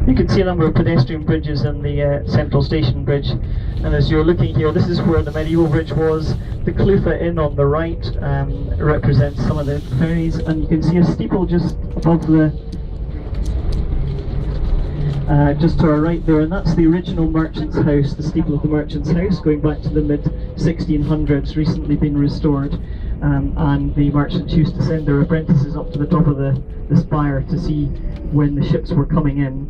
You can see a number of pedestrian bridges in the Central Station Bridge, and as you're looking here, this is where the medieval bridge was. The Clutha Inn on the right represents some of the ferries, and you can see a steeple just above the just to our right there, and that's the original Merchant's House, the steeple of the Merchant's House, going back to the mid-1600s, recently been restored. And the merchants used to send their apprentices up to the top of the spire to see when the ships were coming in,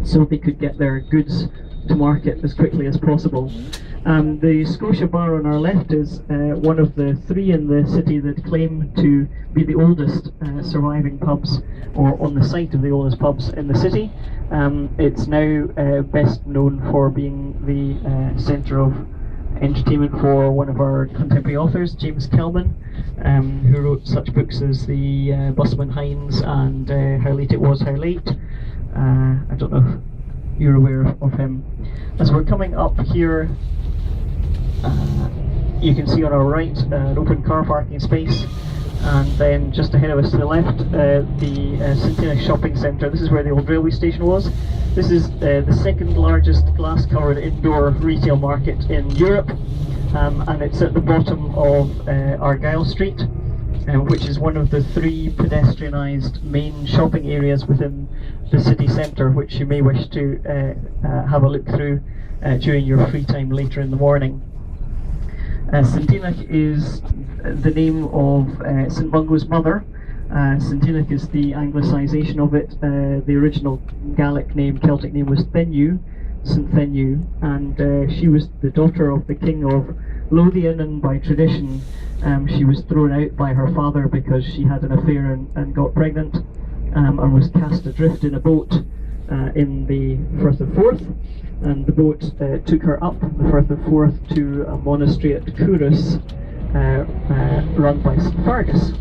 so they could get their goods to market as quickly as possible. The Scotia Bar on our left is one of the three in the city that claim to be the oldest surviving pubs, or on the site of the oldest pubs in the city. It's now best known for being the centre of entertainment for one of our contemporary authors, James Kelman, who wrote such books as the Busman Hines and How Late It Was, How Late. I don't know if you're aware of him. As we're coming up here, you can see on our right an open car parking space, and then just ahead of us to the left, the Centina Shopping Centre. This is where the old railway station was. This is the second largest glass-covered indoor retail market in Europe, and it's at the bottom of Argyle Street, which is one of the three pedestrianised main shopping areas within the city centre, which you may wish to have a look through during your free time later in the morning. Centenach is the name of St Mungo's mother. Centenach is the anglicisation of it. The original Gaelic name, Celtic name, was Thenu, St Thenu, and she was the daughter of the king of Lothian, and by tradition she was thrown out by her father because she had an affair and got pregnant, and was cast adrift in a boat in the Firth of Forth, and the boat took her up the Firth of Forth to a monastery at Coorus run by St Fergus,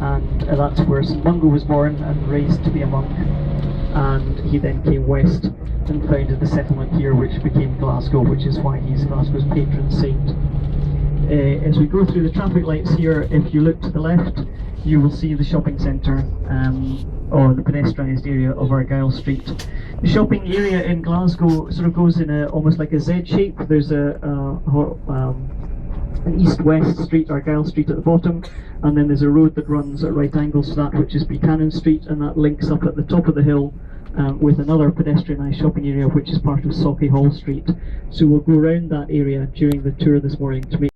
and that's where St Mungo was born and raised to be a monk, and he then came west and founded the settlement here, which became Glasgow, which is why he's Glasgow's patron saint. As we go through the traffic lights here, if you look to the left, you will see the shopping centre, or the pedestrianised area of Argyle Street. The shopping area in Glasgow sort of goes in almost like a Z shape. There's an east-west street, Argyle Street, at the bottom, and then there's a road that runs at right angles to that, which is Buchanan Street, and that links up at the top of the hill with another pedestrianised shopping area, which is part of Sauchiehall Street. So we'll go around that area during the tour this morning to make